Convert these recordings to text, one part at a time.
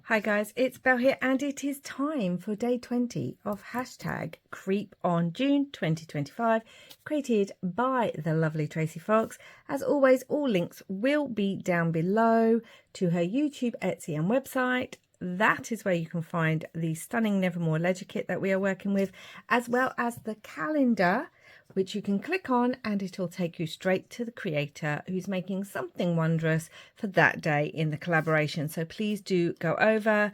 Hi guys, it's Belle here and it is time for day 20 of hashtag Creep on June 2025, created by the lovely Tracy Fox. As always, all links will be down below to her YouTube, Etsy and website. That is where you can find the stunning Nevermore ledger kit that we are working with, as well as the calendar, which you can click on and it will take you straight to the creator who's making something wondrous for that day in the collaboration. So please do go over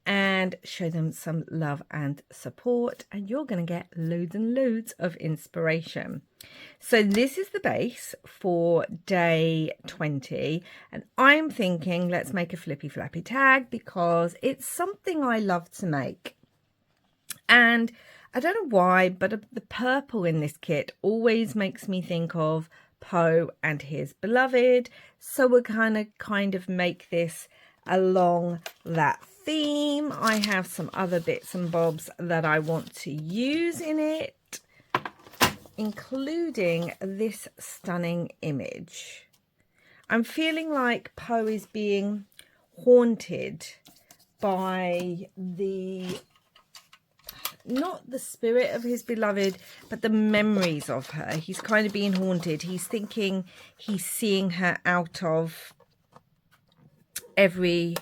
and show them some love and support, and you're going to get loads and loads of inspiration. So this is the base for day 20, and I'm thinking let's make a flippy flappy tag because it's something I love to make. And I don't know why, but the purple in this kit always makes me think of Poe and his beloved. So we're gonna kind of make this along that theme. I have some other bits and bobs that I want to use in it, including this stunning image. I'm feeling like Poe is being haunted by not the spirit of his beloved, but the memories of her. He's kind of being haunted. He's thinking he's seeing her out of every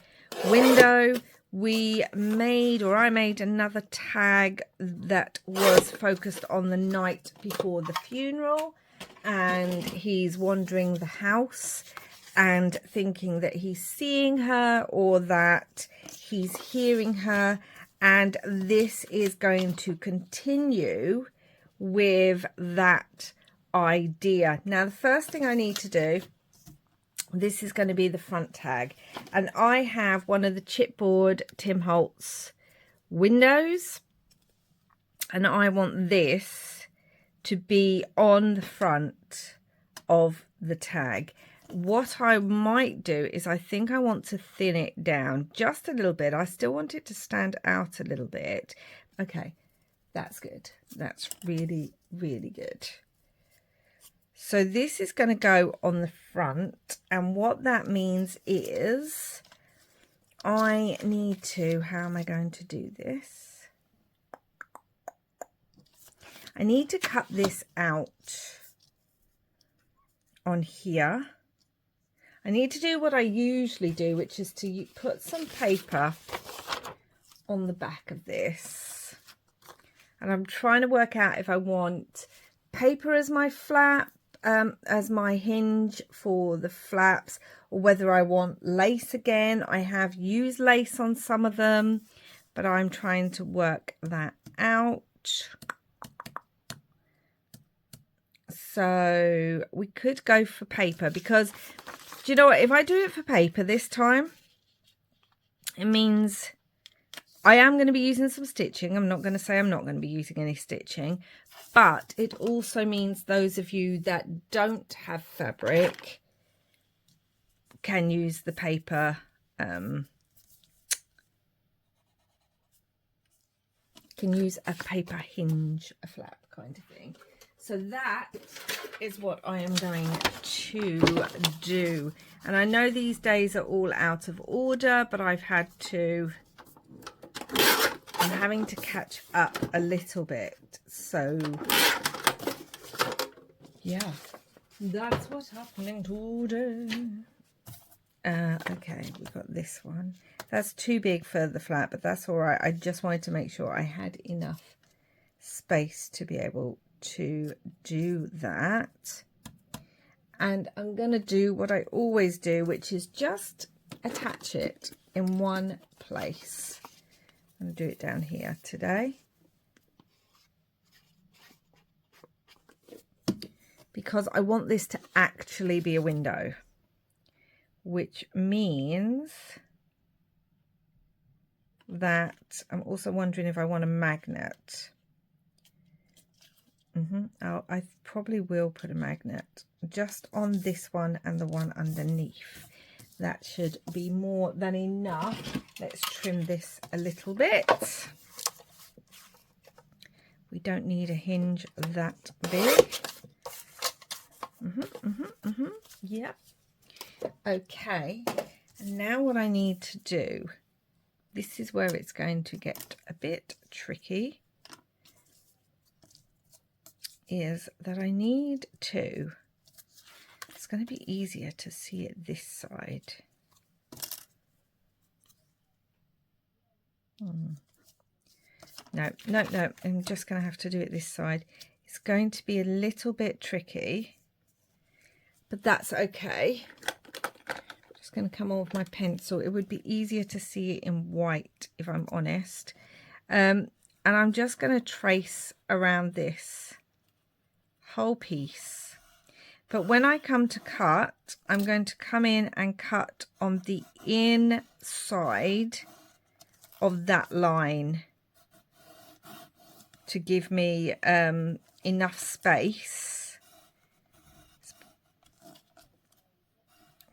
window. I made another tag that was focused on the night before the funeral, and he's wandering the house and thinking that he's seeing her or that he's hearing her. And this is going to continue with that idea. Now, the first thing I need to do, this is going to be the front tag. And I have one of the chipboard Tim Holtz windows. And I want this to be on the front of the tag. What I might do is I think I want to thin it down just a little bit. I still want it to stand out a little bit. Okay, that's good. That's really, really good. So this is going to go on the front. And what that means is I need to, how am I going to do this? I need to cut this out on here. I need to do what I usually do, which is to put some paper on the back of this. And I'm trying to work out if I want paper as my flap, as my hinge for the flaps, or whether I want lace again. I have used lace on some of them, but I'm trying to work that out. So we could go for paper because, do you know what, if I do it for paper this time, it means I am going to be using some stitching. I'm not going to say I'm not going to be using any stitching, but it also means those of you that don't have fabric can use the paper, can use a paper hinge, a flap kind of thing. So that is what I am going to do. And I know these days are all out of order, but I'm having to catch up a little bit. So yeah, that's what's happening today. Okay, we've got this one. That's too big for the flat, but that's all right. I just wanted to make sure I had enough space to be able to do that. And I'm going to do what I always do, which is just attach it in one place. I'm going to do it down here today because I want this to actually be a window, which means that I'm also wondering if I want a magnet. I probably will put a magnet just on this one and the one underneath. That should be more than enough. Let's trim this a little bit. We don't need a hinge that big. Yep. Okay. And now what I need to do this is where it's going to get a bit tricky, is that I need to, it's going to be easier to see it this side. No, I'm just going to have to do it this side. It's going to be a little bit tricky, but that's okay. Just going to come on with my pencil. It would be easier to see it in white, if I'm honest. And I'm just going to trace around this whole piece. But when I come to cut, I'm going to come in and cut on the inside of that line to give me enough space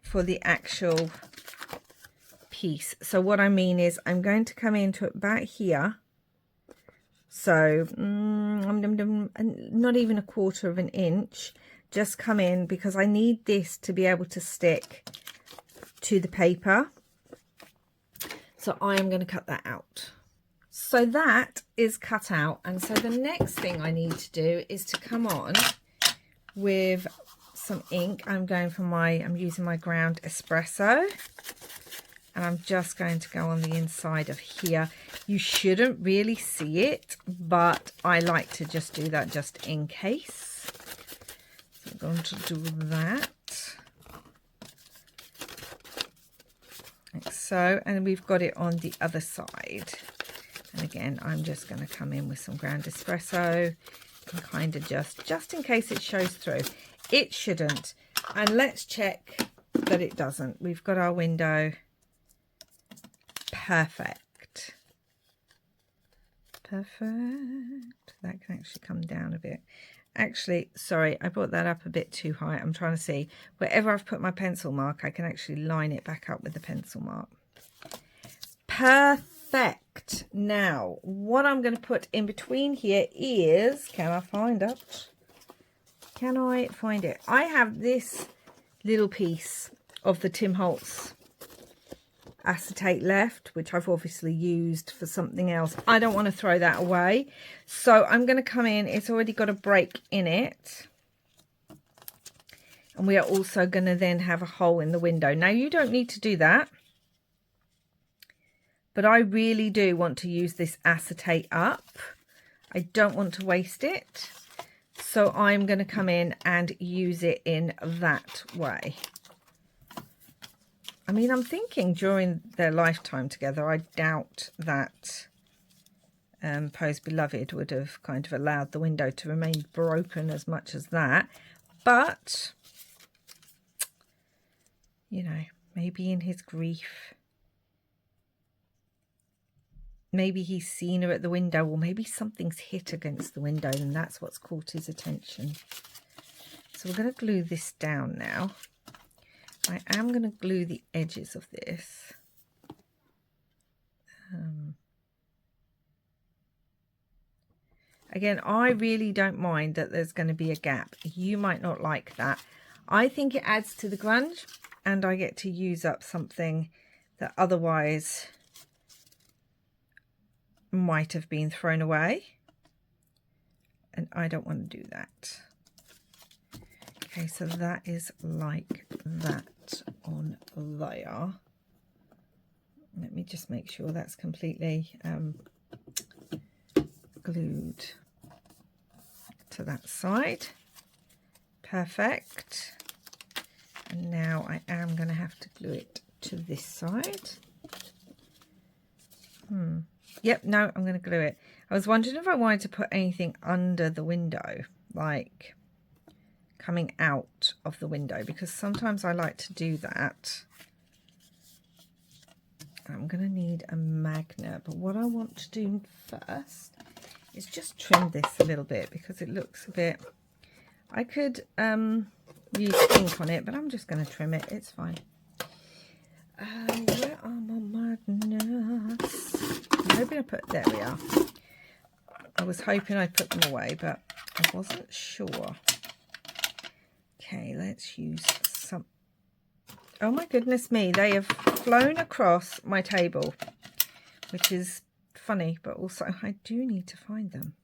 for the actual piece. So what I mean is I'm going to come into it back here. So not even 1/4 of an inch. Just come in because I need this to be able to stick to the paper. So I am going to cut that out. So that is cut out. And so the next thing I need to do is to come on with some ink. I'm using my ground espresso. And I'm just going to go on the inside of here. You shouldn't really see it, but I like to just do that just in case. So I'm going to do that. Like so, and we've got it on the other side. And again, I'm just going to come in with some ground espresso and kind of just in case it shows through. It shouldn't. And let's check that it doesn't. We've got our window. Perfect. That can actually come down a bit. Actually, sorry, I brought that up a bit too high. I'm trying to see. Wherever I've put my pencil mark, I can actually line it back up with the pencil mark. Perfect. Now, what I'm going to put in between here is, can I find it? Can I find it? I have this little piece of the Tim Holtz acetate left, which I've obviously used for something else. I don't want to throw that away, so I'm going to come in. It's already got a break in it, and we are also going to then have a hole in the window. Now you don't need to do that, but I really do want to use this acetate up. I don't want to waste it, so I'm going to come in and use it in that way. I mean, I'm thinking during their lifetime together, I doubt that Poe's Beloved would have kind of allowed the window to remain broken as much as that. But, you know, maybe in his grief, maybe he's seen her at the window, or maybe something's hit against the window and that's what's caught his attention. So we're going to glue this down now. I am going to glue the edges of this. Again, I really don't mind that there's going to be a gap. You might not like that. I think it adds to the grunge, and I get to use up something that otherwise might have been thrown away. And I don't want to do that. Okay, so that is like that on there. Let me just make sure that's completely glued to that side. Perfect. And now I am going to have to glue it to this side. Yep, no, I'm going to glue it. I was wondering if I wanted to put anything under the window, like coming out of the window, because sometimes I like to do that. I'm going to need a magnet, but what I want to do first is just trim this a little bit because it looks a bit, I could use ink on it, but I'm just going to trim it. It's fine. Where are my magnets? I'm hoping I put, there we are. I was hoping I'd put them away, but I wasn't sure. Okay, let's use some. Oh my goodness me, they have flown across my table. which is funny, but also I do need to find them.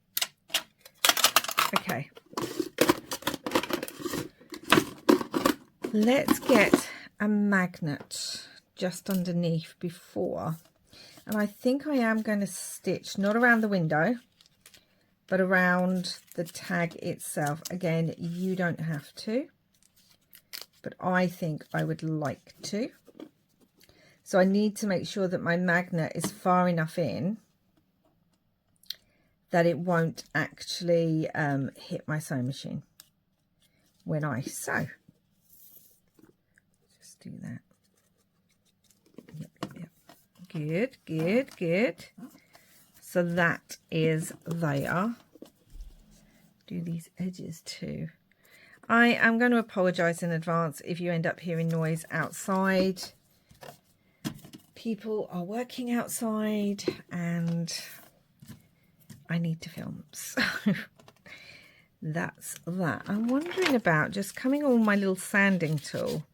Okay. Let's get a magnet just underneath before. And I think I am going to stitch, not around the window, but around the tag itself. Again, you don't have to, but I think I would like to. So I need to make sure that my magnet is far enough in that it won't actually hit my sewing machine when I sew. Just do that. Yep. Good, good, good. So that is there. Do these edges too. I am going to apologise in advance if you end up hearing noise outside. People are working outside and I need to film, so that's that. I'm wondering about just coming on my little sanding tool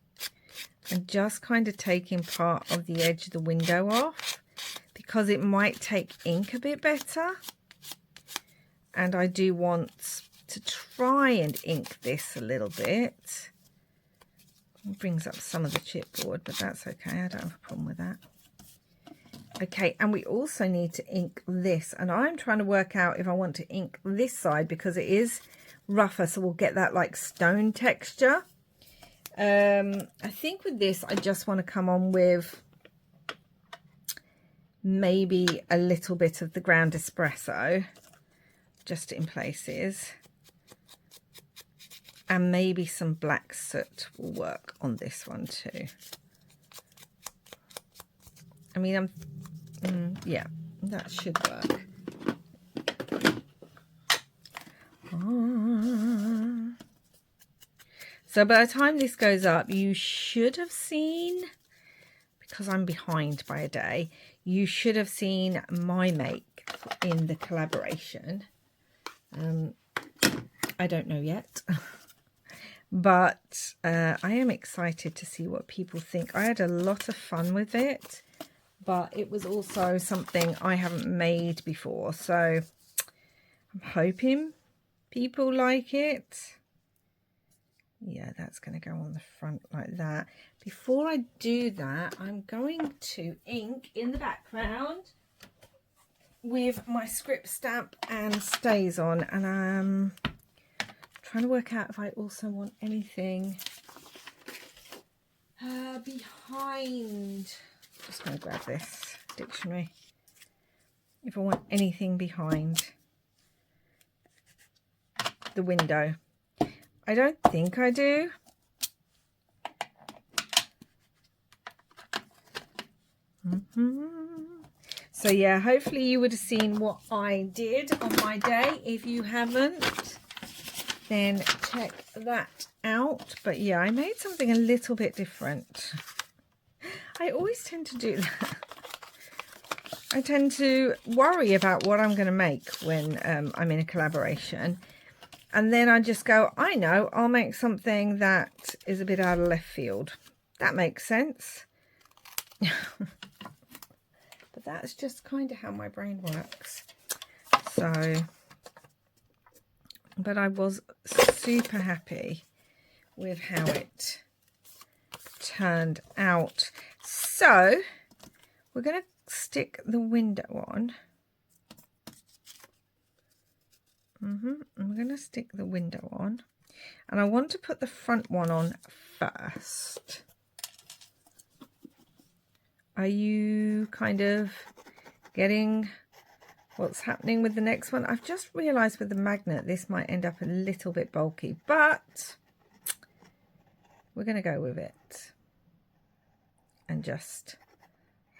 and just kind of taking part of the edge of the window off, because it might take ink a bit better, and I do want to try and ink this a little bit. It brings up some of the chipboard, but that's okay, I don't have a problem with that. Okay, and we also need to ink this, and I'm trying to work out if I want to ink this side because it is rougher, so we'll get that like stone texture. I think with this I just want to come on with maybe a little bit of the ground espresso just in places, and maybe some black soot will work on this one too. I mean, yeah, that should work. So by the time this goes up, you should have seen, because I'm behind by a day, you should have seen my make in the collaboration. I don't know yet, but I am excited to see what people think. I had a lot of fun with it, but it was also something I haven't made before, so I'm hoping people like it. Yeah, that's going to go on the front like that. Before I do that, I'm going to ink in the background with my script stamp and stays on, and I'm trying to work out if I also want anything behind. Just going to grab this dictionary. If I want anything behind the window. I don't think I do. So yeah, hopefully you would have seen what I did on my day. If you haven't, then check that out. But yeah, I made something a little bit different. I always tend to do that. I tend to worry about what I'm going to make when I'm in a collaboration. And then I just go, I know, I'll make something that is a bit out of left field. That makes sense. But that's just kind of how my brain works. So, but I was super happy with how it turned out. So we're going to stick the window on. I'm going to stick the window on, and I want to put the front one on first. Are you kind of getting what's happening with the next one? I've just realized with the magnet this might end up a little bit bulky, but we're going to go with it and just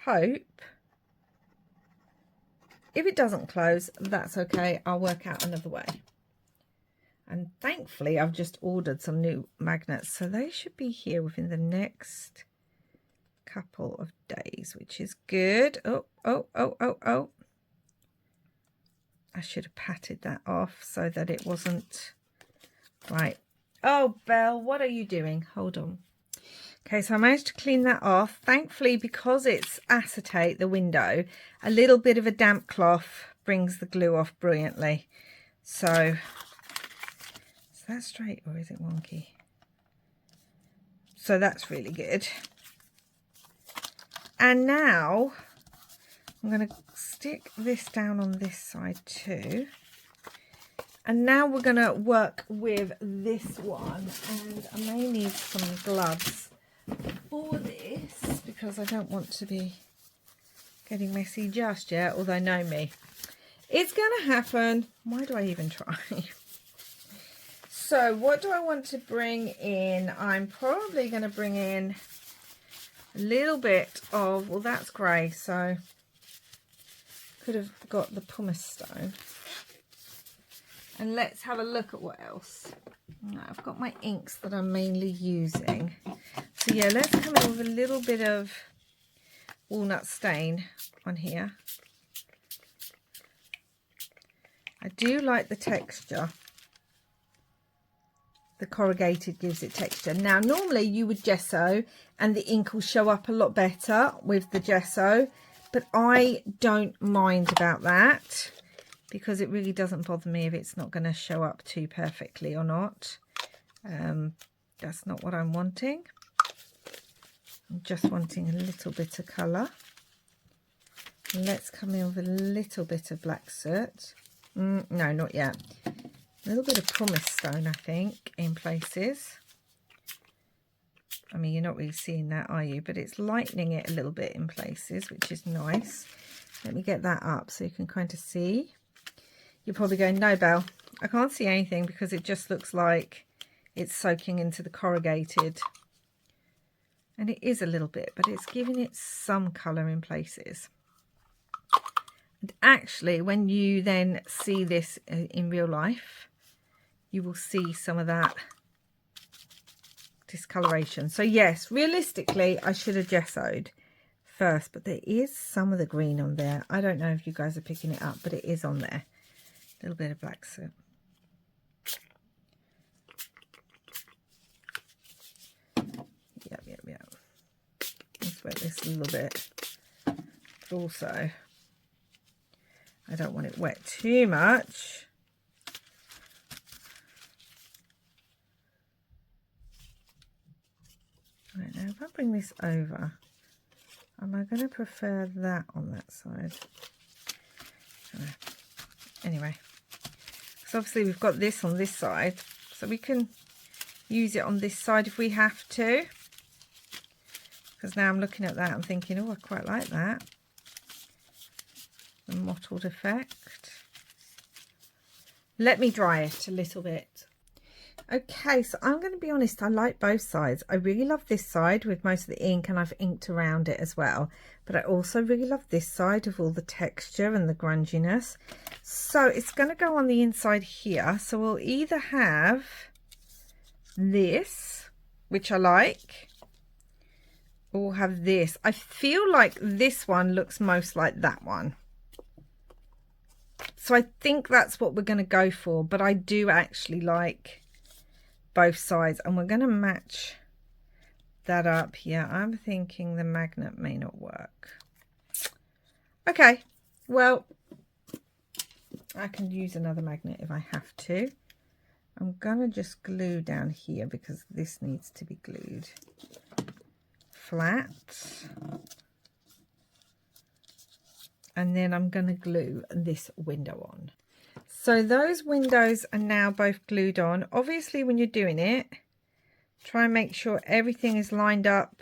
hope. If it doesn't close, that's okay. I'll work out another way. And thankfully, I've just ordered some new magnets, so they should be here within the next couple of days, which is good. Oh. I should have patted that off so that it wasn't right. Oh, Belle, what are you doing? Hold on. Okay, so I managed to clean that off. Thankfully, because it's acetate, the window, a little bit of a damp cloth brings the glue off brilliantly. So, is that straight or is it wonky? So that's really good. And now I'm going to stick this down on this side too. And now we're going to work with this one. And I may need some gloves for this because I don't want to be getting messy just yet, although know me, it's going to happen. Why do I even try? So what do I want to bring in? I'm probably going to bring in a little bit of, well, that's grey, so could have got the pumice stone. And let's have a look at what else. I've got my inks that I'm mainly using. So yeah, let's come in with a little bit of walnut stain on here. I do like the texture. The corrugated gives it texture. Now, normally you would gesso and the ink will show up a lot better with the gesso, but I don't mind about that because it really doesn't bother me if it's not going to show up too perfectly or not. That's not what I'm wanting. I'm just wanting a little bit of colour. Let's come in with a little bit of black soot. No, not yet. A little bit of pumice stone, I think, in places. I mean, you're not really seeing that, are you? But it's lightening it a little bit in places, which is nice. Let me get that up so you can kind of see. You're probably going, no, Belle, I can't see anything because it just looks like it's soaking into the corrugated. And it is a little bit, but it's giving it some colour in places. And actually, when you then see this in real life, you will see some of that discoloration. So yes, realistically, I should have gessoed first, but there is some of the green on there. I don't know if you guys are picking it up, but it is on there. A little bit of black soot. Yep. Let's wet this a little bit. But also, I don't want it wet too much. Right, now if I bring this over, am I going to prefer that on that side? Anyway, so obviously we've got this on this side, so we can use it on this side if we have to. Because now I'm looking at that and thinking, oh, I quite like that. The mottled effect. Let me dry it a little bit. Okay, so I'm going to be honest, I like both sides. I really love this side with most of the ink, and I've inked around it as well. But I also really love this side with all the texture and the grunginess. So it's going to go on the inside here. So we'll either have this, which I like, or we'll have this. I feel like this one looks most like that one. So I think that's what we're going to go for, but I do actually like both sides, and we're going to match that up here. I'm thinking the magnet may not work. Okay, well, I can use another magnet if I have to. I'm going to just glue down here because this needs to be glued flat. And then I'm going to glue this window on. So those windows are now both glued on. Obviously, when you're doing it, try and make sure everything is lined up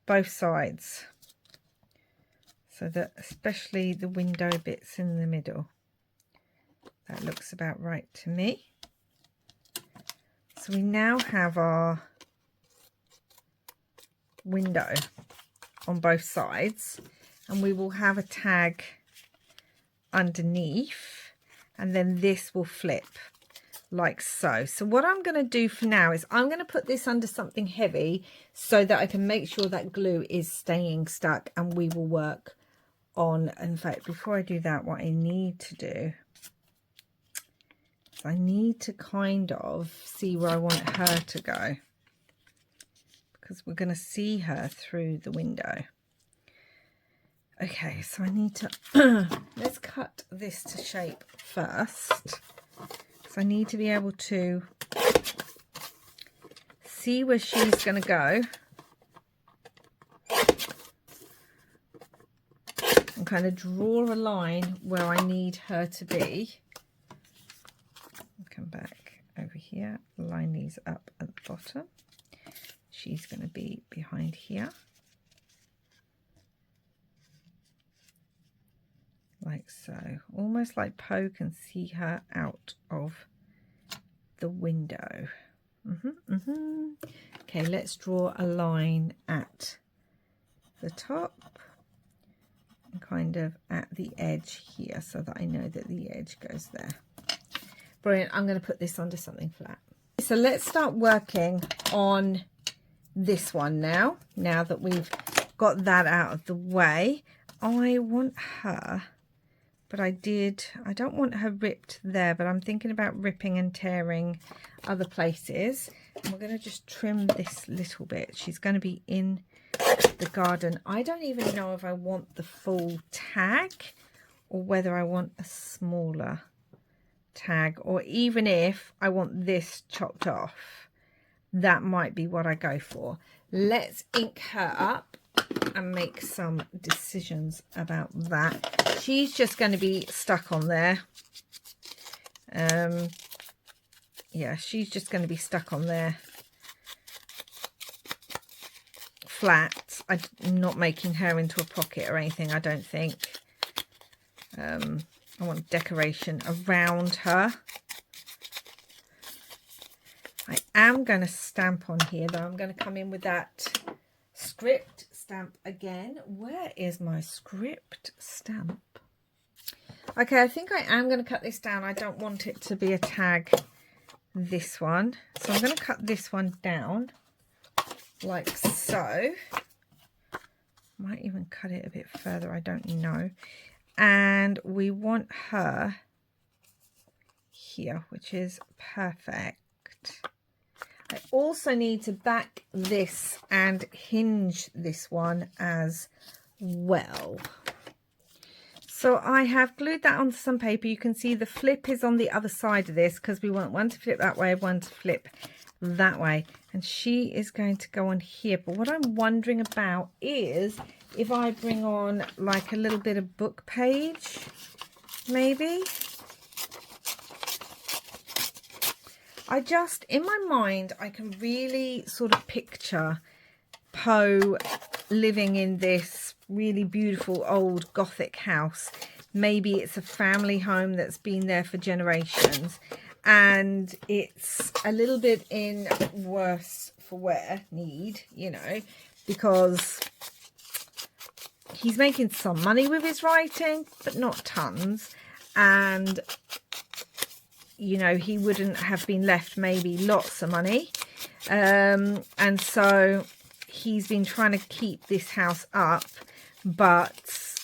both sides. So that especially the window bits in the middle. That looks about right to me. So we now have our window on both sides. And we will have a tag underneath, and then this will flip like so. So what I'm going to do for now is I'm going to put this under something heavy so that I can make sure that glue is staying stuck, and we will work on, in fact, before I do that, what I need to do is I need to kind of see where I want her to go, because we're going to see her through the window. Okay, so I need to, let's cut this to shape first. So I need to be able to see where she's going to go. And kind of draw a line where I need her to be. Come back over here, line these up at the bottom. She's going to be behind here. Like so, almost like Poe can see her out of the window. Okay, let's draw a line at the top and kind of at the edge here so that I know that the edge goes there. Brilliant. I'm going to put this onto something flat. So let's start working on this one now that we've got that out of the way. I want her, but I don't want her ripped there, but I'm thinking about ripping and tearing other places. And we're going to just trim this little bit. She's going to be in the garden. I don't even know if I want the full tag or whether I want a smaller tag, or even if I want this chopped off. That might be what I go for. Let's ink her up and make some decisions about that. She's just going to be stuck on there. Yeah, she's just going to be stuck on there flat. I'm not making her into a pocket or anything, I don't think. I want decoration around her. I am going to stamp on here though. I'm going to come in with that script stamp again. Where is my script stamp? Okay, I think I am going to cut this down. I don't want it to be a tag, this one. So I'm going to cut this one down like so. Might even cut it a bit further, I don't know. And we want her here, which is perfect. I also need to back this and hinge this one as well. So I have glued that onto some paper. You can see the flip is on the other side of this because we want one to flip that way, one to flip that way. And she is going to go on here. But what I'm wondering about is if I bring on like a little bit of book page, maybe. In my mind, I can really sort of picture Poe living in this really beautiful old Gothic house. Maybe it's a family home that's been there for generations. And it's a little bit in worse for wear need, you know, because he's making some money with his writing, but not tons. And, you know, he wouldn't have been left maybe lots of money. And so he's been trying to keep this house up, but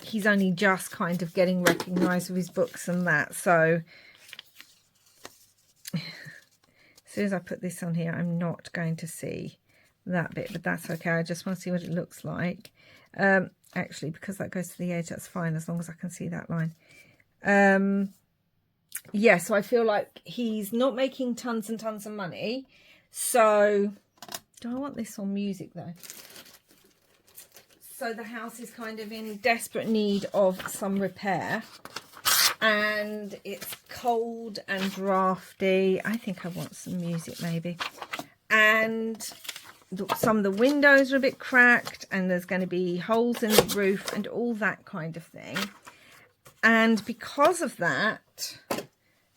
he's only just kind of getting recognised with his books and that. So as soon as I put this on here, I'm not going to see that bit, but that's okay. I just want to see what it looks like. Actually, because that goes to the edge, that's fine as long as I can see that line. Yeah, so I feel like he's not making tons and tons of money. So do I want this on music though? So the house is kind of in desperate need of some repair. And it's cold and drafty. I think I want some music maybe. And some of the windows are a bit cracked, and there's going to be holes in the roof and all that kind of thing. And because of that,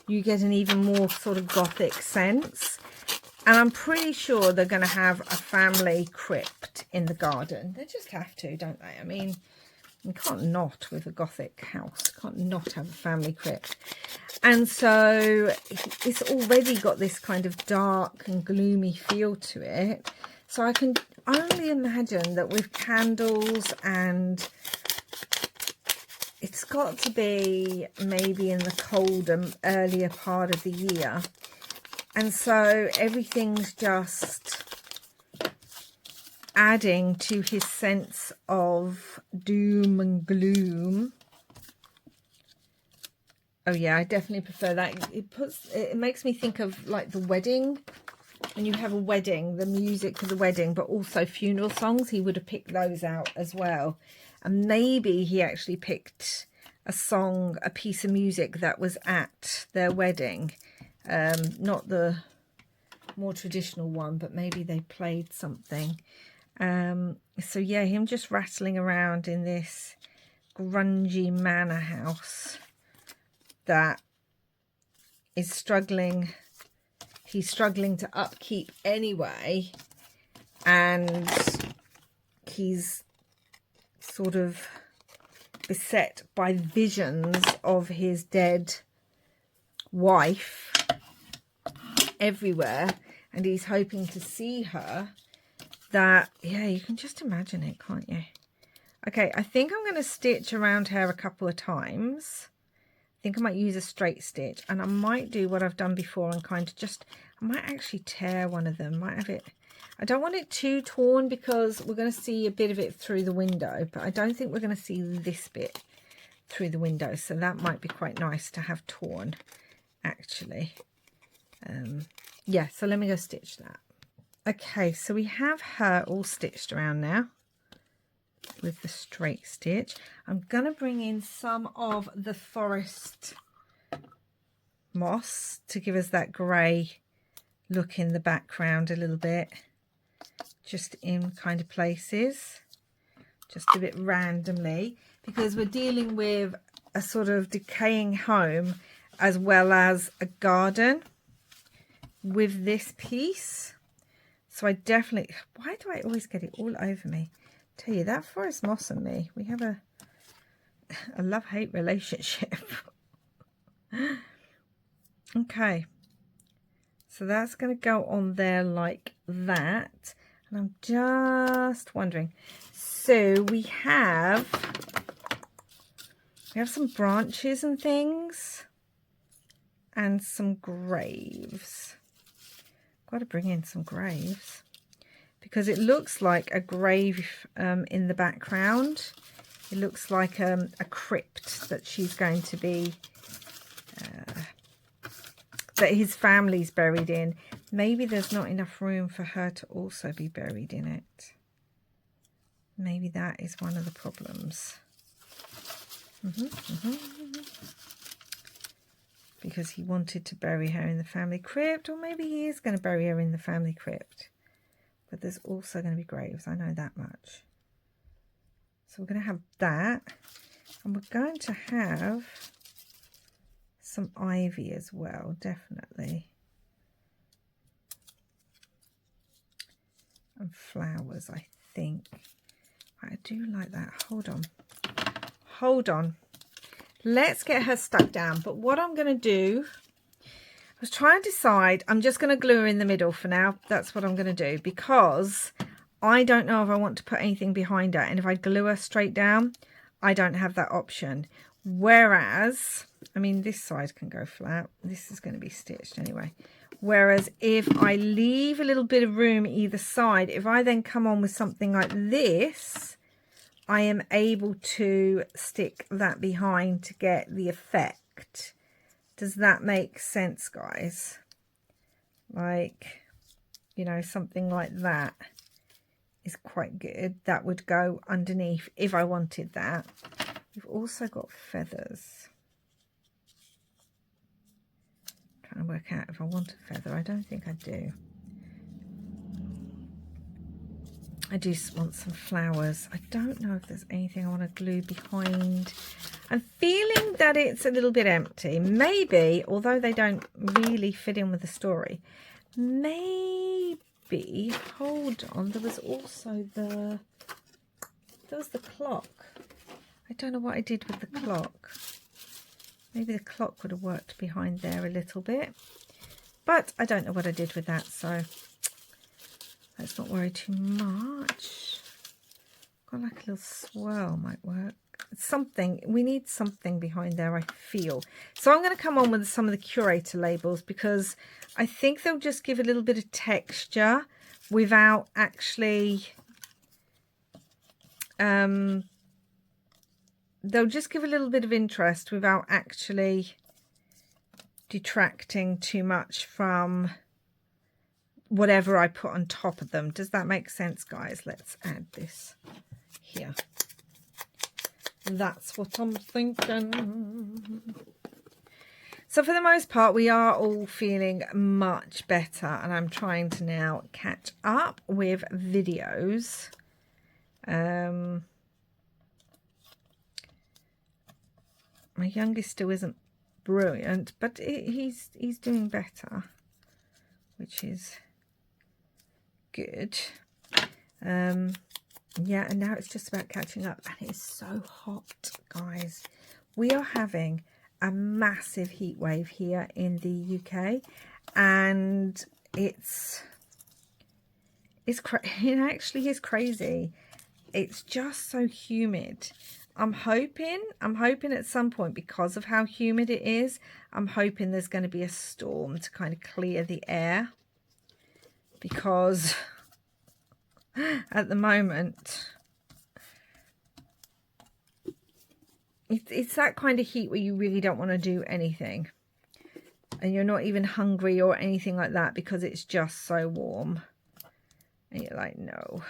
you get an even more sort of Gothic sense. And I'm pretty sure they're going to have a family crypt in the garden. They just have to, don't they? I mean, you can't not with a Gothic house. You can't not have a family crypt. And so it's already got this kind of dark and gloomy feel to it. So I can only imagine that with candles, and it's got to be maybe in the colder, earlier part of the year. And so everything's just adding to his sense of doom and gloom. Oh yeah, I definitely prefer that. It makes me think of like the wedding. When you have a wedding, the music for the wedding, but also funeral songs, he would have picked those out as well. And maybe he actually picked a song, a piece of music that was at their wedding. Not the more traditional one, but maybe they played something. So yeah, him just rattling around in this grungy manor house that is struggling. He's struggling to upkeep anyway, and he's sort of beset by visions of his dead wife everywhere, and he's hoping to see her. That, yeah, you can just imagine it, can't you? Okay, I think I'm going to stitch around her a couple of times. I think I might use a straight stitch, and I might do what I've done before and kind of just, I might actually tear one of them, might have it, I don't want it too torn because we're going to see a bit of it through the window, but I don't think we're going to see this bit through the window, so that might be quite nice to have torn actually. Yeah, so let me go stitch that. Okay, so we have her all stitched around now with the straight stitch. I'm going to bring in some of the forest moss to give us that grey look in the background a little bit, just in kind of places, just a bit randomly, because we're dealing with a sort of decaying home as well as a garden with this piece. So I definitely, why do I always get it all over me? Tell you, that forest moss and me, we have a love-hate relationship. Okay, so that's going to go on there like that. And I'm just wondering, so we have some branches and things and some graves. Got to bring in some graves because it looks like a grave in the background. It looks like a crypt that she's going to be, that his family's buried in. Maybe there's not enough room for her to also be buried in it. Maybe that is one of the problems. Because he wanted to bury her in the family crypt, or maybe he is going to bury her in the family crypt. But there's also going to be graves, I know that much. So we're going to have that, and we're going to have some ivy as well, definitely. And flowers, I think. I do like that. Hold on. Let's get her stuck down. But what I'm going to do, I was trying to decide, I'm just going to glue her in the middle for now. That's what I'm going to do, because I don't know if I want to put anything behind her. And if I glue her straight down, I don't have that option. Whereas, I mean, this side can go flat. This is going to be stitched anyway. Whereas if I leave a little bit of room either side, if I then come on with something like this, I am able to stick that behind to get the effect. Does that make sense, guys? Like, you know, something like that is quite good. That would go underneath if I wanted that. We've also got feathers. Trying to work out if I want a feather. I don't think I do. I do want some flowers. I don't know if there's anything I want to glue behind. I'm feeling that it's a little bit empty. Maybe, although they don't really fit in with the story, maybe, hold on, there was also the clock. I don't know what I did with the clock. Maybe the clock would have worked behind there a little bit. But I don't know what I did with that, so let's not worry too much. Got like a little swirl might work. Something, we need something behind there, I feel. So I'm going to come on with some of the curator labels because I think they'll just give a little bit of texture without actually they'll just give a little bit of interest without actually detracting too much from whatever I put on top of them. Does that make sense, guys? Let's add this here. That's what I'm thinking. So for the most part, we are all feeling much better, and I'm trying to now catch up with videos. My youngest still isn't brilliant, but he's doing better, which is good. Yeah, and now it's just about catching up, and it's so hot, guys. We are having a massive heat wave here in the UK, and it actually is crazy. It's just so humid. I'm hoping at some point, because of how humid it is, I'm hoping there's going to be a storm to kind of clear the air, because at the moment it's that kind of heat where you really don't want to do anything, and you're not even hungry or anything like that because it's just so warm, and you're like, no,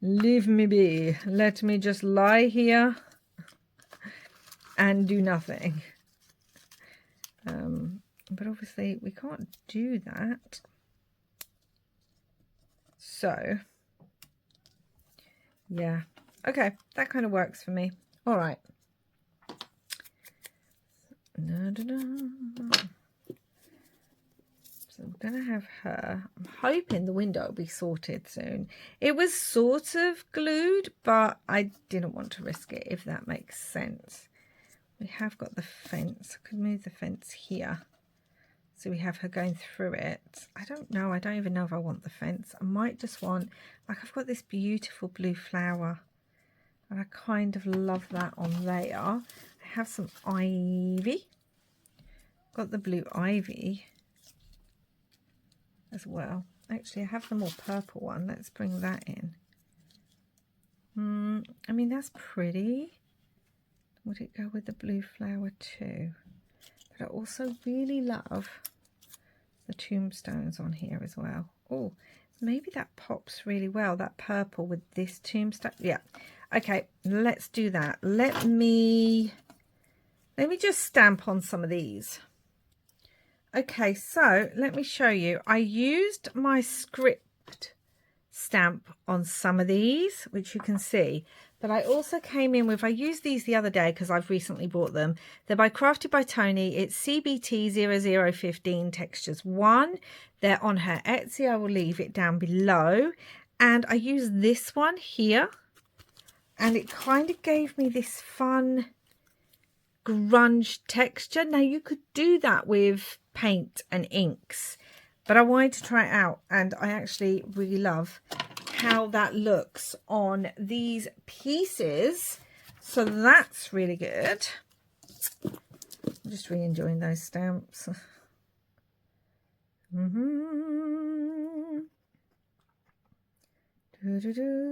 leave me be, let me just lie here and do nothing. But obviously we can't do that, so yeah, okay, that kind of works for me. All right. So I'm going to have her. I'm hoping the window will be sorted soon. It was sort of glued, but I didn't want to risk it, if that makes sense. We have got the fence. I could move the fence here. So we have her going through it. I don't know. I don't even know if I want the fence. I might just want, like, I've got this beautiful blue flower, and I kind of love that on there. I have some ivy. Got the blue ivy as well. Actually, I have the more purple one. Let's bring that in. I mean, that's pretty. Would it go with the blue flower too? But I also really love the tombstones on here as well. Oh, maybe that pops really well, that purple with this tombstone. Yeah. Okay, let's do that. Let me just stamp on some of these. Okay, so let me show you. I used my script stamp on some of these, which you can see, but I also came in with, I used these the other day because I've recently bought them. They're by Crafted by Tony. It's CBT 0015 Textures 1. They're on her Etsy. I will leave it down below. And I used this one here, and it kind of gave me this fun grunge texture. Now you could do that with paint and inks, but I wanted to try it out, and I actually really love how that looks on these pieces, so that's really good. I'm just really enjoying those stamps.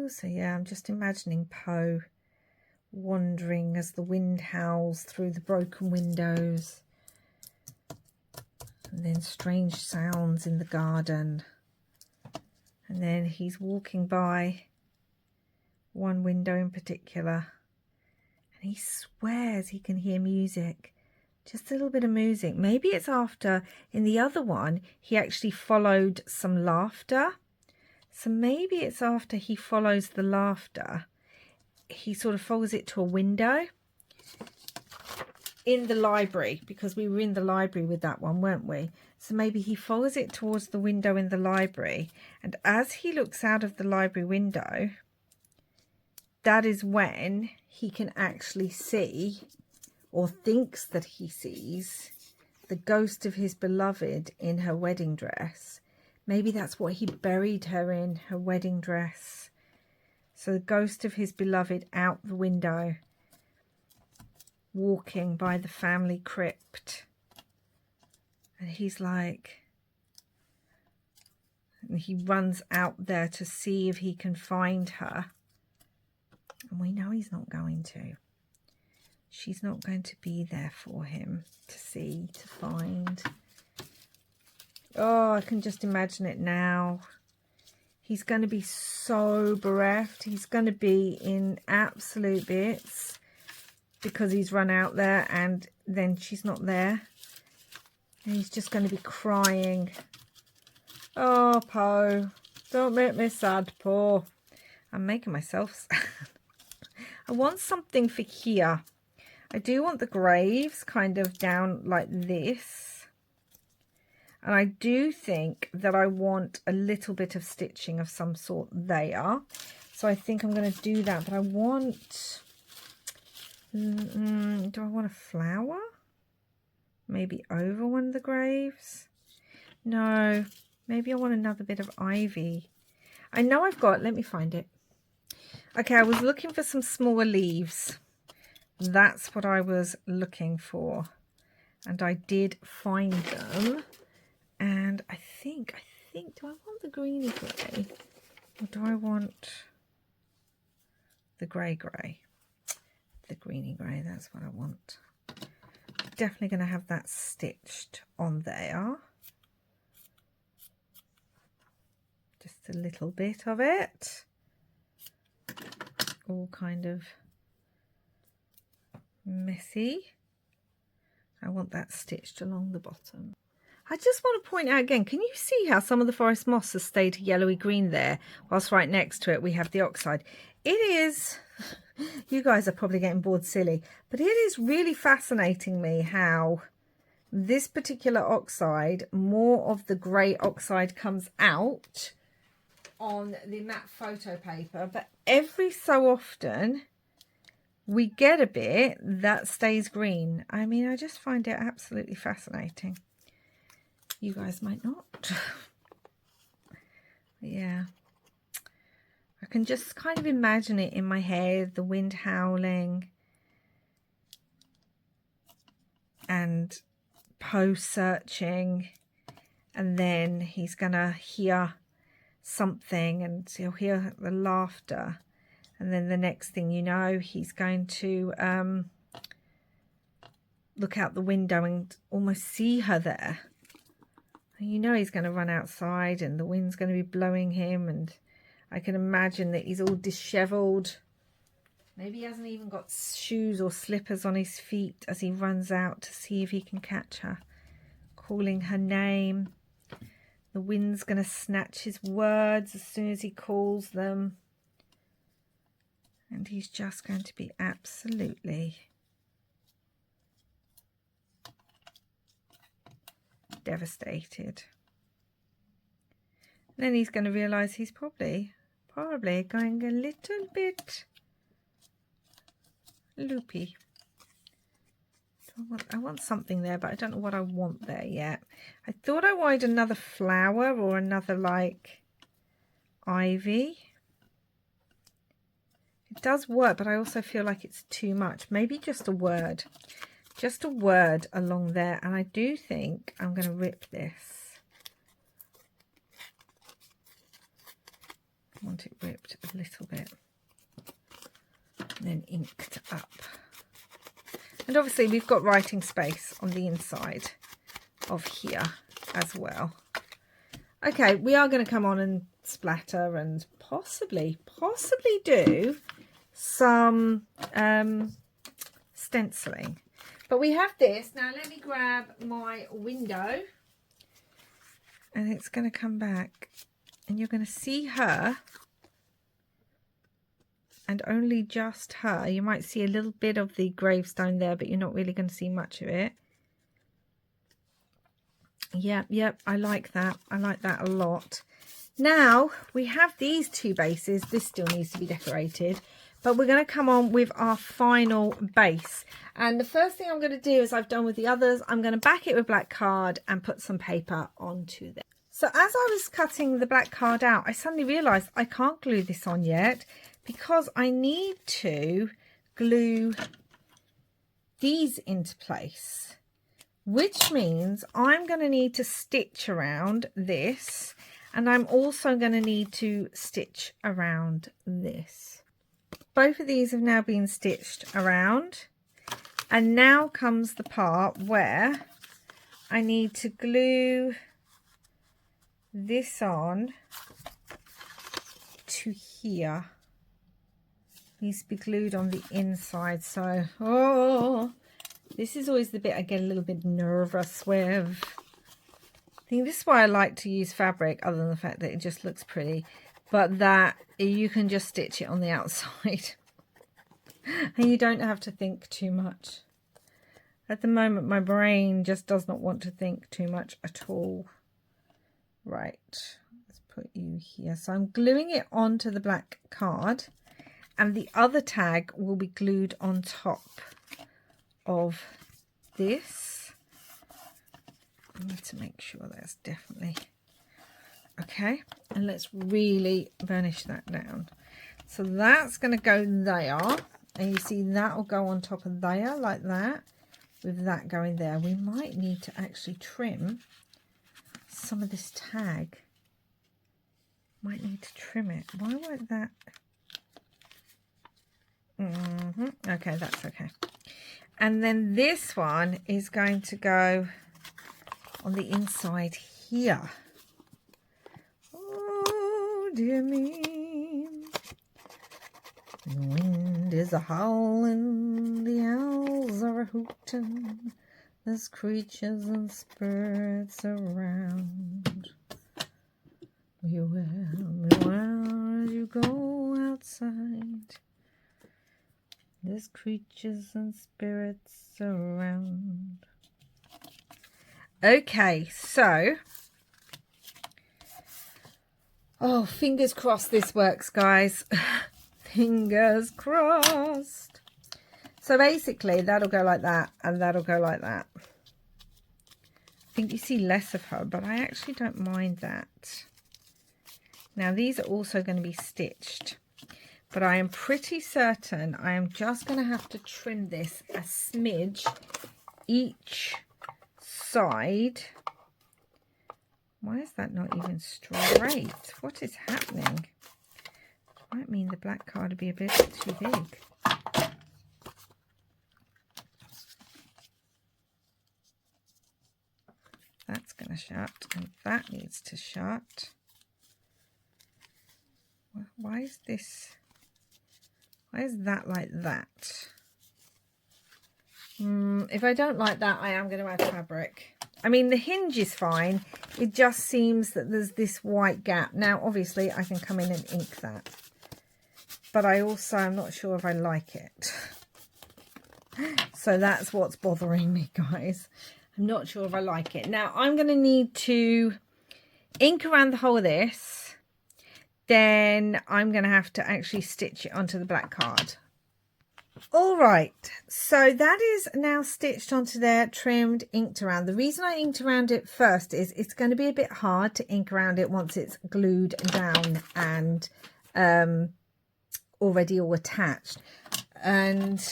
So yeah, I'm just imagining Poe wandering as the wind howls through the broken windows, and then strange sounds in the garden, and then he's walking by one window in particular, and he swears he can hear music, just a little bit of music. Maybe it's after, in the other one he actually followed some laughter, so maybe it's after he follows the laughter, he sort of follows it to a window in the library, because we were in the library with that one, weren't we? So maybe he follows it towards the window in the library, and as he looks out of the library window, that is when he can actually see, or thinks that he sees, the ghost of his beloved in her wedding dress. Maybe that's what he buried her in, her wedding dress. So the ghost of his beloved out the window, walking by the family crypt. And he's like, and he runs out there to see if he can find her. And we know he's not going to. She's not going to be there for him to see, to find. Oh, I can just imagine it now. He's going to be so bereft. He's going to be in absolute bits because he's run out there and then she's not there. And he's just going to be crying. Oh, Poe, don't make me sad, Poe. I'm making myself sad. I want something for here. I do want the graves kind of down like this. And I do think that I want a little bit of stitching of some sort there. So I think I'm going to do that. But I want... do I want a flower? Maybe over one of the graves? No. Maybe I want another bit of ivy. I know I've got... Let me find it. Okay, I was looking for some smaller leaves. That's what I was looking for. And I did find them. And I think, do I want the greeny grey? Or do I want the grey? The greeny grey, that's what I want. Definitely going to have that stitched on there. Just a little bit of it. All kind of messy. I want that stitched along the bottom. I just want to point out again, can you see how some of the forest moss has stayed yellowy green there, whilst right next to it we have the oxide? It is, you guys are probably getting bored silly, but it is really fascinating me how this particular oxide, more of the grey oxide comes out on the matte photo paper, but every so often we get a bit that stays green. I mean, I just find it absolutely fascinating. You guys might not. Yeah. I can just kind of imagine it in my head, the wind howling and Poe searching, and then he's gonna hear something and he'll hear the laughter, and then the next thing you know, he's going to look out the window and almost see her there. And you know he's going to run outside and the wind's going to be blowing him, and I can imagine that he's all disheveled. Maybe he hasn't even got shoes or slippers on his feet as he runs out to see if he can catch her, calling her name. The wind's going to snatch his words as soon as he calls them. And he's just going to be absolutely devastated. Then he's going to realise he's probably going a little bit loopy. I want something there, but I don't know what I want there yet. I thought I wanted another flower or another like ivy. It does work, but I also feel like it's too much. Maybe just a word along there. And I do think I'm going to rip this. I want it ripped a little bit and then inked up. And obviously we've got writing space on the inside of here as well. Okay, we are going to come on and splatter and possibly do some stenciling. But we have this. Now let me grab my window. And it's going to come back. And you're going to see her. And only just her. You might see a little bit of the gravestone there, but you're not really going to see much of it. Yep, I like that. I like that a lot. Now, we have these two bases. This still needs to be decorated. But we're going to come on with our final base. And the first thing I'm going to do, as I've done with the others, I'm going to back it with black card and put some paper onto there. So as I was cutting the black card out, I suddenly realised I can't glue this on yet, because I need to glue these into place, which means I'm going to need to stitch around this, and I'm also going to need to stitch around this. both of these have now been stitched around, and now comes the part where I need to glue this on to here. It needs to be glued on the inside. So, oh, this is always the bit I get a little bit nervous with. I think this is why I like to use fabric, other than the fact that it just looks pretty, but that you can just stitch it on the outside and you don't have to think too much. At the moment, my brain just does not want to think too much at all. Right, let's put you here. So I'm gluing it onto the black card, and the other tag will be glued on top of this. I need to make sure that's definitely okay, and let's really burnish that down. So that's going to go there, and you see that will go on top of there like that, with that going there. We might need to actually trim some of this tag. Might need to trim it. Why won't that? Okay, that's okay. And then this one is going to go on the inside here. Oh dear me, the wind is a howling, the owls are a hooting, there's creatures and spirits around. Beware as you go outside, there's creatures and spirits around. Okay, so, oh, fingers crossed this works, guys. Fingers crossed. So basically, that'll go like that, and that'll go like that. I think you see less of her, but I actually don't mind that. Now, these are also going to be stitched, but I am pretty certain I am just going to have to trim this a smidge each side. Why is that not even straight? What is happening? Might mean the black card would be a bit too big. That's going to shut, and that needs to shut. Why is this? Why is that like that? If I don't like that, I am going to add fabric. I mean, the hinge is fine. It just seems that there's this white gap. Now, obviously, I can come in and ink that. But I also am not sure if I like it. So that's what's bothering me, guys. I'm not sure if I like it. Now, I'm going to need to ink around the whole of this. Then I'm going to have to actually stitch it onto the black card. All right, so that is now stitched onto there, trimmed, inked around. The reason I inked around it first is it's going to be a bit hard to ink around it once it's glued down and already all attached. And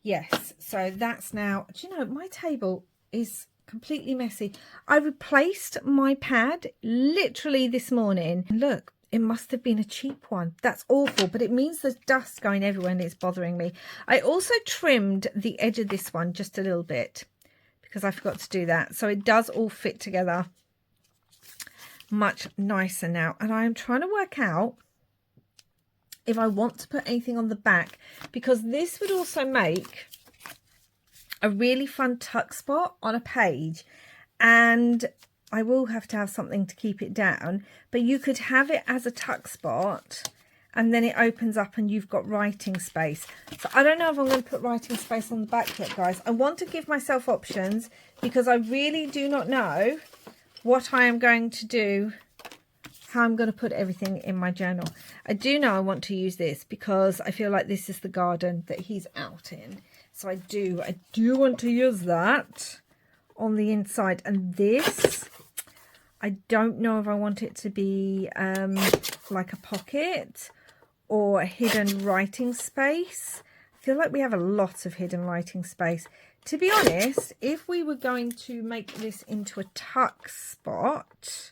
yes, so that's now, do you know, my table is completely messy. I replaced my pad literally this morning. Look, it must have been a cheap one. That's awful, but it means there's dust going everywhere and it's bothering me. I also trimmed the edge of this one just a little bit because I forgot to do that. So it does all fit together much nicer now. And I'm trying to work out if I want to put anything on the back, because this would also make a really fun tuck spot on a page. And I will have to have something to keep it down, but you could have it as a tuck spot and then it opens up and you've got writing space. So I don't know if I'm going to put writing space on the back yet, guys. I want to give myself options because I really do not know what I am going to do, how I'm going to put everything in my journal. I do know I want to use this because I feel like this is the garden that he's out in. So I do want to use that on the inside. And this, I don't know if I want it to be like a pocket or a hidden writing space. I feel like we have a lot of hidden writing space. To be honest, if we were going to make this into a tuck spot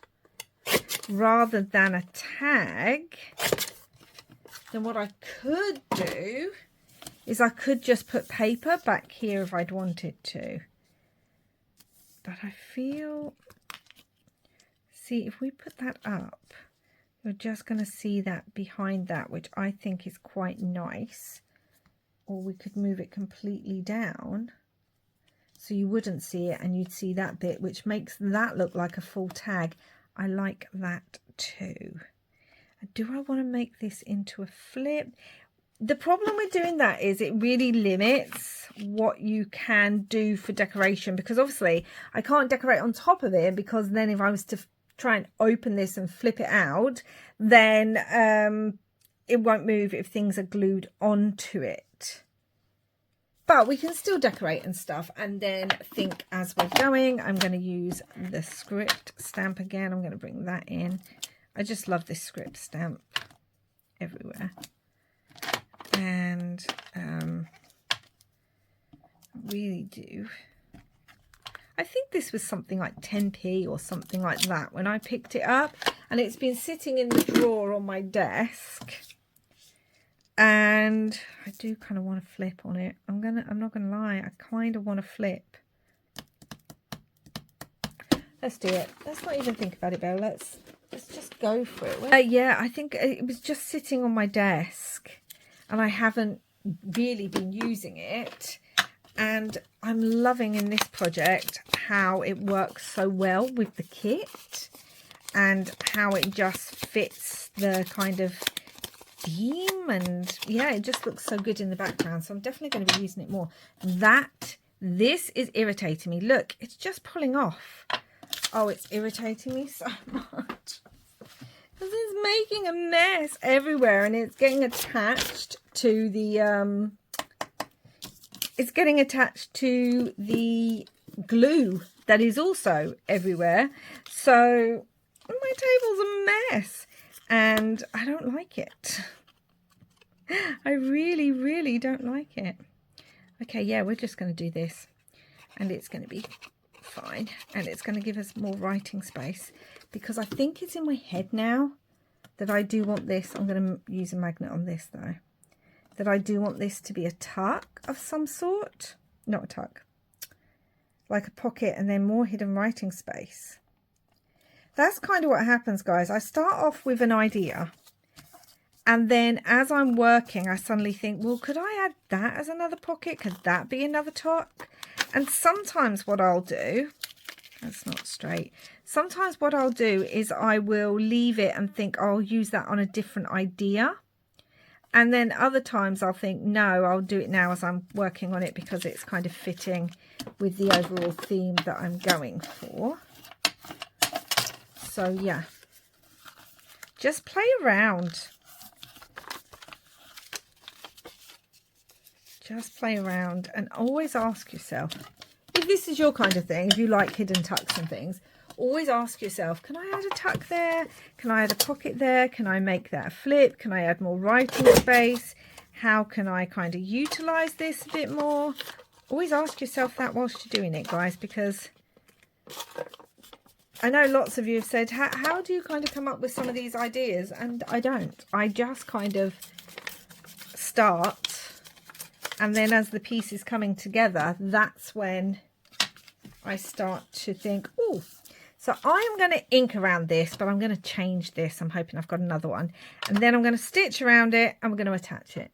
rather than a tag, then what I could do is I could just put paper back here if I'd wanted to. But I feel, see, if we put that up, you're just going to see that behind that, which I think is quite nice. Or we could move it completely down so you wouldn't see it and you'd see that bit, which makes that look like a full tag. I like that too. Do I want to make this into a flip? The problem with doing that is it really limits what you can do for decoration, because obviously I can't decorate on top of it, because then if I was to try and open this and flip it out, then it won't move if things are glued onto it. But we can still decorate and stuff and then think as we're going. I'm going to use the script stamp again. I'm going to bring that in. I just love this script stamp everywhere. And I really do. I think this was something like 10p or something like that when I picked it up, and it's been sitting in the drawer on my desk. And I do kind of want to flip on it. I'm not gonna lie, I kind of want to flip. Let's do it. Let's not even think about it, Belle. Let's just go for it. Yeah, I think it was just sitting on my desk and I haven't really been using it. And I'm loving in this project how it works so well with the kit and how it just fits the kind of theme, and yeah, it just looks so good in the background. So I'm definitely going to be using it more. This is irritating me. Look, it's just pulling off. Oh, it's irritating me so much because it's making a mess everywhere, and it's getting attached to the glue that is also everywhere. So my table's a mess and I don't like it. I really, really don't like it. Okay, yeah, we're just going to do this and it's going to be fine, and it's going to give us more writing space, because I think it's in my head now that I do want this. I'm going to use a magnet on this though. That I do want this to be a tuck of some sort. Not a tuck. Like a pocket and then more hidden writing space. That's kind of what happens, guys. I start off with an idea. And then as I'm working, I suddenly think, well, could I add that as another pocket? Could that be another tuck? And sometimes what I'll do, that's not straight. Sometimes what I'll do is I will leave it and think I'll use that on a different idea. And then other times I'll think, no, I'll do it now as I'm working on it because it's kind of fitting with the overall theme that I'm going for. So yeah, just play around. Just play around and always ask yourself, if this is your kind of thing, if you like hidden tucks and things, always ask yourself, can I add a tuck there? Can I add a pocket there? Can I make that a flip? Can I add more writing space? How can I kind of utilize this a bit more? Always ask yourself that whilst you're doing it, guys, because I know lots of you have said, how do you kind of come up with some of these ideas? And I don't. I just kind of start, and then as the piece is coming together, that's when I start to think, oh, so I'm going to ink around this, but I'm going to change this. I'm hoping I've got another one. And then I'm going to stitch around it and we're going to attach it.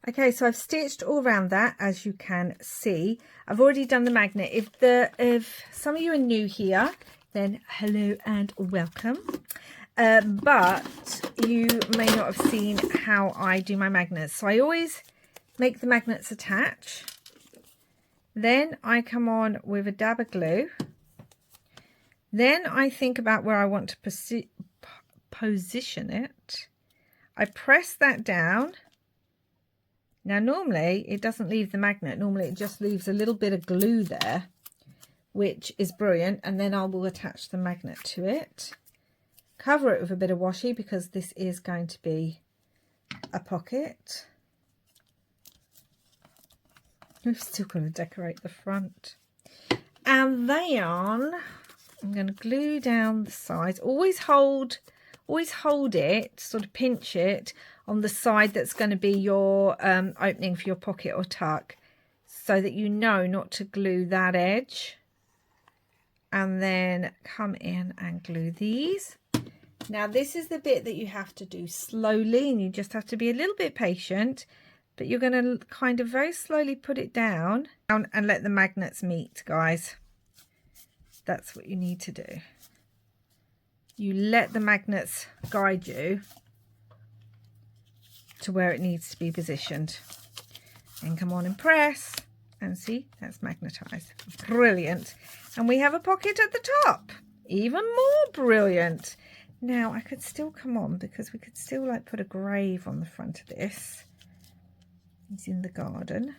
Okay, so I've stitched all around that, as you can see. I've already done the magnet. If some of you are new here, then hello and welcome. But you may not have seen how I do my magnets. So I always make the magnets attach. Then I come on with a dab of glue. Then I think about where I want to position it. I press that down. Now normally it doesn't leave the magnet. Normally it just leaves a little bit of glue there, which is brilliant. And then I will attach the magnet to it. Cover it with a bit of washi because this is going to be a pocket. We've still got to decorate the front. And then I'm going to glue down the sides. Always hold it, sort of pinch it on the side that's going to be your opening for your pocket or tuck, so that you know not to glue that edge. And then come in and glue these. Now this is the bit that you have to do slowly, and you just have to be a little bit patient, but you're going to kind of very slowly put it down and let the magnets meet, guys. That's what you need to do. You let the magnets guide you to where it needs to be positioned. And come on and press, and see, that's magnetized. Brilliant. And we have a pocket at the top. Even more brilliant. Now I could still come on, because we could still like put a grave on the front of this. He's in the garden.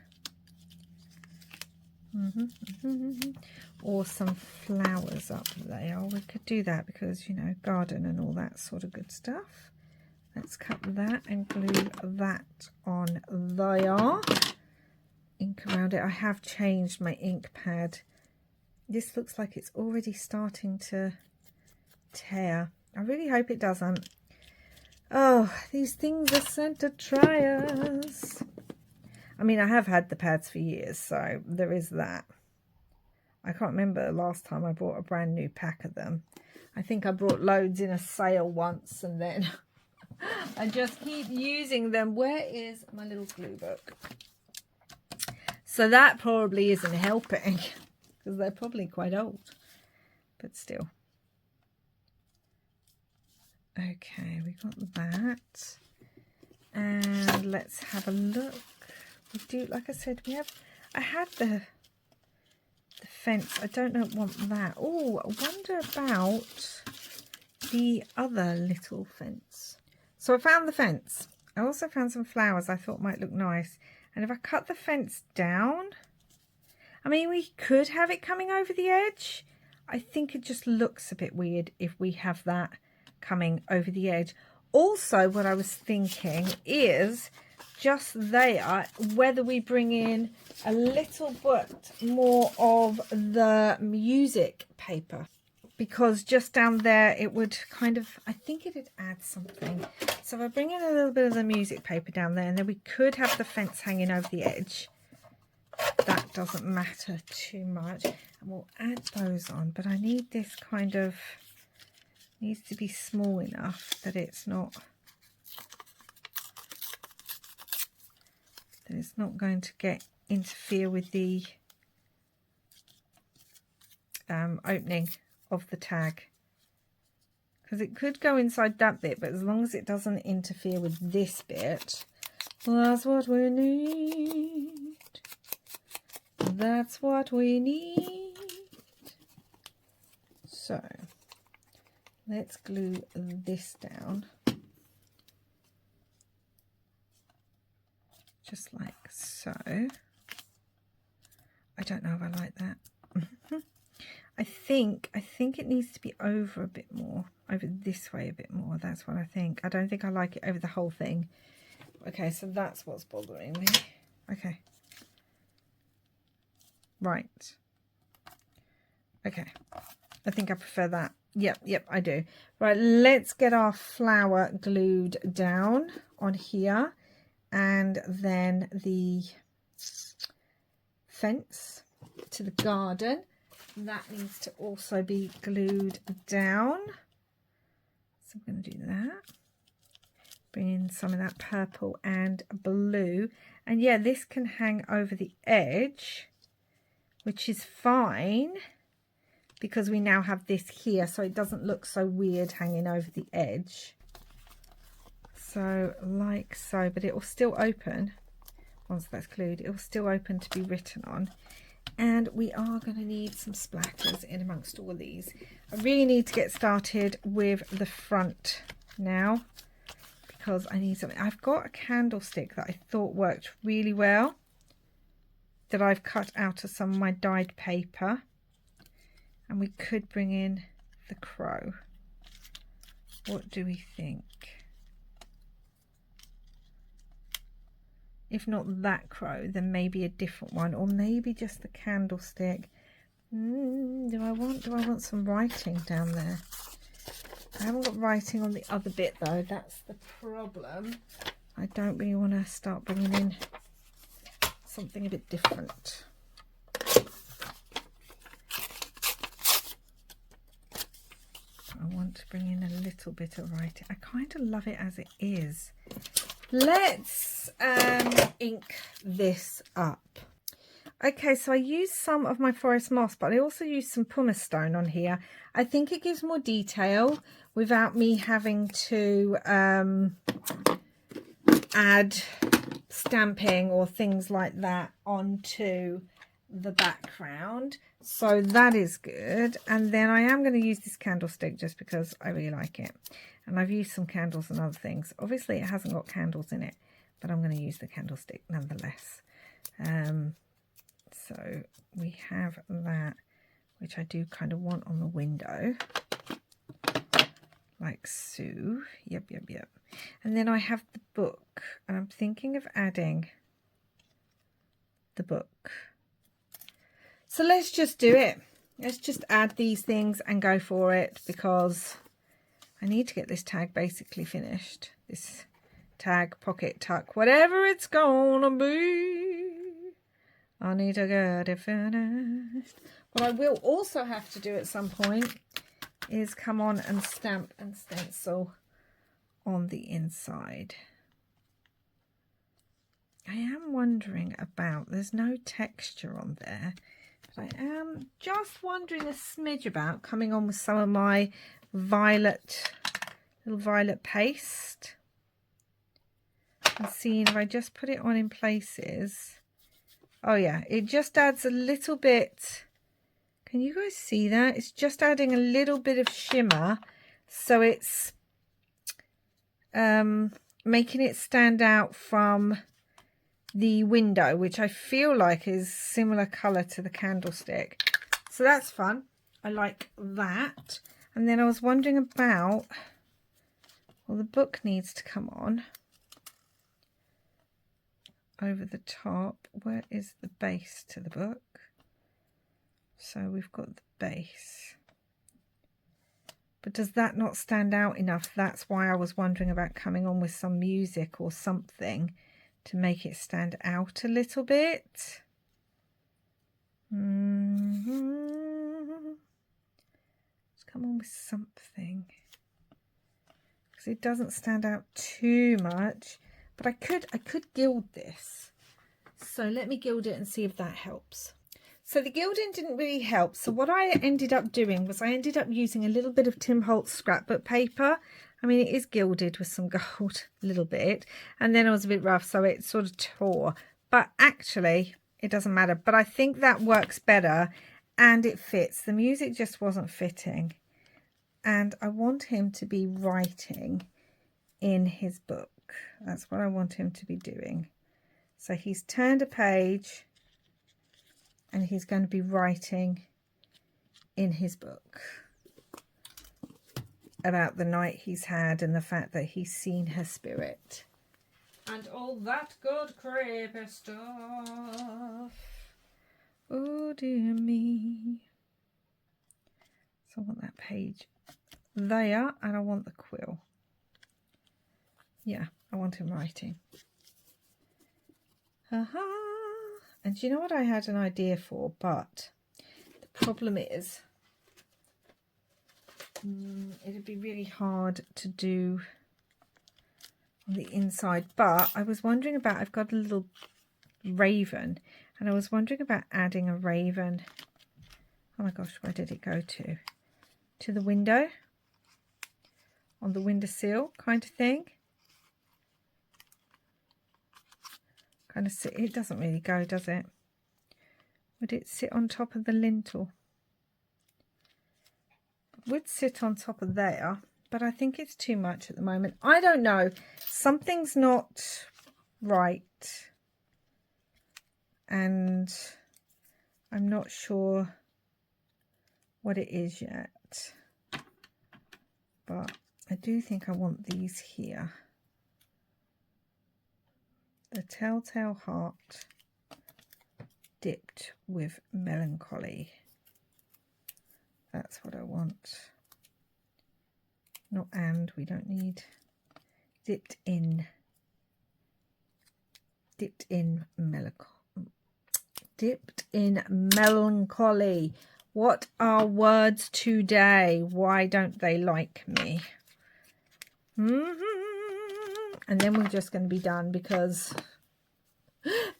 Or some flowers up there. We could do that because, you know, garden and all that sort of good stuff. Let's cut that and glue that on there. Ink around it. I have changed my ink pad. This looks like it's already starting to tear. I really hope it doesn't. Oh, these things are sent to try us. I mean, I have had the pads for years, so there is that. I can't remember the last time I bought a brand new pack of them. I think I brought loads in a sale once, and then I just keep using them. Where is my little glue book? So that probably isn't helping, because they're probably quite old, but still. Okay, we got that. And let's have a look. We do, like I said, I had the fence. I don't want that. Oh, I wonder about the other little fence. So I found the fence. I also found some flowers I thought might look nice. And if I cut the fence down, I mean, we could have it coming over the edge. I think it just looks a bit weird if we have that coming over the edge. Also, what I was thinking is just there, whether we bring in a little bit more of the music paper, because just down there it would kind of, I think it'd add something. So if I bring in a little bit of the music paper down there, and then we could have the fence hanging over the edge. That doesn't matter too much. And we'll add those on, but I need this kind of, needs to be small enough that it's not going to interfere with the opening of the tag, because it could go inside that bit, but as long as it doesn't interfere with this bit, that's what we need. That's what we need. So let's glue this down, just like so. I don't know if I like that. I think it needs to be over a bit more, over this way a bit more. That's what I think. I don't think I like it over the whole thing. Okay, so that's what's bothering me. Okay. Right. Okay. I think I prefer that. Yep, I do. Right, let's get our flower glued down on here, and then the fence to the garden. That needs to also be glued down. So I'm going to do that. Bring in some of that purple and blue. And yeah, this can hang over the edge, which is fine, because we now have this here, so it doesn't look so weird hanging over the edge. So like so, but it will still open once that's glued. It will still open to be written on. And we are going to need some splatters in amongst all of these. I really need to get started with the front now, because I need something. I've got a candlestick that I thought worked really well, that I've cut out of some of my dyed paper, and we could bring in the crow. What do we think? If not that crow, then maybe a different one, or maybe just the candlestick. Do I want some writing down there? I haven't got writing on the other bit though. That's the problem. I don't really want to start bringing in something a bit different. I want to bring in a little bit of writing. I kind of love it as it is. Let's ink this up. Okay, so I used some of my forest moss, but I also used some pumice stone on here. I think it gives more detail without me having to add stamping or things like that onto the background. So that is good. And then I am going to use this candlestick just because I really like it. And I've used some candles and other things. Obviously, it hasn't got candles in it, but I'm going to use the candlestick nonetheless. So we have that, which I do kind of want on the window, like so. Yep. And then I have the book, and I'm thinking of adding the book. So let's just do it. Let's just add these things and go for it, because I need to get this tag basically finished. This tag, pocket, tuck, whatever it's gonna be. I need to get it finished. What I will also have to do at some point is come on and stamp and stencil on the inside. I am wondering about, there's no texture on there, but I am just wondering a smidge about coming on with some of my violet, little violet paste. And seeing if I just put it on in places. Oh yeah, it just adds a little bit. Can you guys see that? It's just adding a little bit of shimmer. So it's making it stand out from the window, which I feel like is similar colour to the candlestick. So that's fun. I like that. And then I was wondering about, well, the book needs to come on over the top. Where is the base to the book? So we've got the base, but does that not stand out enough? That's why I was wondering about coming on with some music or something to make it stand out a little bit. Let's come on with something, because it doesn't stand out too much. But I could gild this. So let me gild it and see if that helps. So the gilding didn't really help. So what I ended up doing was I ended up using a little bit of Tim Holtz scrapbook paper. I mean, it is gilded with some gold, a little bit. And then it was a bit rough, so it sort of tore. But actually, it doesn't matter. But I think that works better and it fits. The music just wasn't fitting. And I want him to be writing in his book. That's what I want him to be doing. So he's turned a page and he's going to be writing in his book about the night he's had and the fact that he's seen her spirit and all that good creepy stuff. Oh dear me. So I want that page there, and I want the quill. Yeah, I want him writing. And do you know what I had an idea for? But the problem is, it'd be really hard to do on the inside. But I was wondering about, I've got a little raven, and I was wondering about adding a raven. Oh my gosh, where did it go to? To the window, on the windowsill kind of thing. Kind of sit, it doesn't really go, does it? Would it sit on top of the lintel? It would sit on top of there, but I think it's too much at the moment. I don't know. Something's not right. And I'm not sure what it is yet. But I do think I want these here. The Telltale Heart dipped with melancholy. That's what I want. Not and, we don't need dipped in. Dipped in melancholy. What are words today? Why don't they like me? And then we're just going to be done because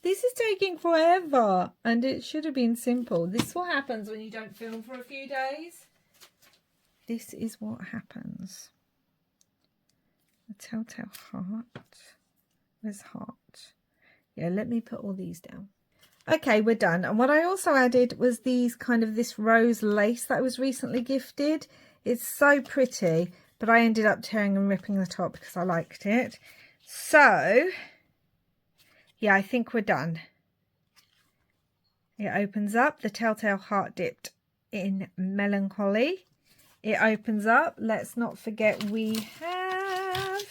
this is taking forever and it should have been simple. This is what happens when you don't film for a few days. This is what happens. The telltale heart. Where's heart? Yeah, let me put all these down. Okay, we're done. And what I also added was this rose lace that I was recently gifted. It's so pretty, but I ended up tearing and ripping the top because I liked it. So, yeah, I think we're done. It opens up, the telltale heart dipped in melancholy. It opens up. Let's not forget we have,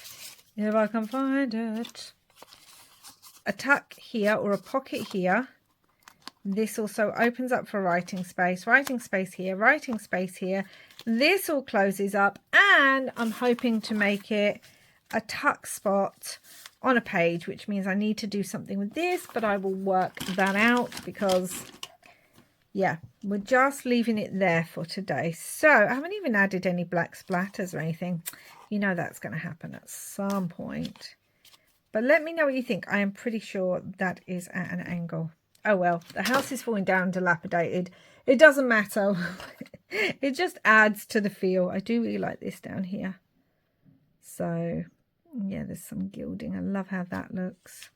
if I can find it, a tuck here or a pocket here. This also opens up for writing space here, writing space here. This all closes up, and I'm hoping to make it a tuck spot on a page, which means I need to do something with this, but I will work that out because, yeah, we're just leaving it there for today. So I haven't even added any black splatters or anything. You know that's going to happen at some point. But let me know what you think. I am pretty sure that is at an angle. Oh well, the house is falling down, dilapidated. It doesn't matter. It just adds to the feel. I do really like this down here. So, yeah, there's some gilding. I love how that looks.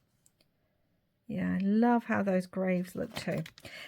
Yeah, I love how those graves look too.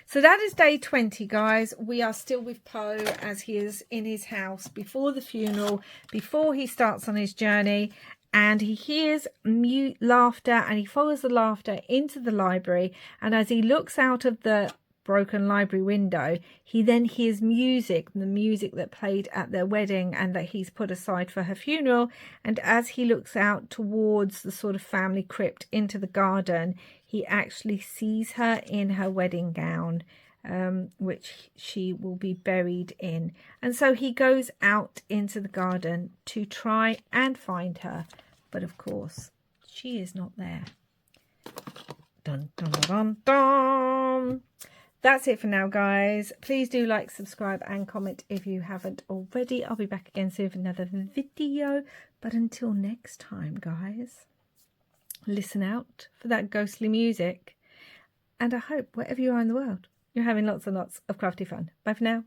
So that is day 20, guys. We are still with Poe as he is in his house before the funeral, before he starts on his journey. And he hears mute laughter, and he follows the laughter into the library. And as he looks out of the broken library window, he then hears music, the music that played at their wedding and that he's put aside for her funeral. And as he looks out towards the sort of family crypt into the garden, he actually sees her in her wedding gown, which she will be buried in. And so he goes out into the garden to try and find her. But of course, she is not there. Dun, dun, dun, dun. That's it for now, guys. Please do like, subscribe and comment if you haven't already. I'll be back again soon with another video. But until next time, guys, listen out for that ghostly music. And I hope wherever you are in the world, you're having lots and lots of crafty fun. Bye for now.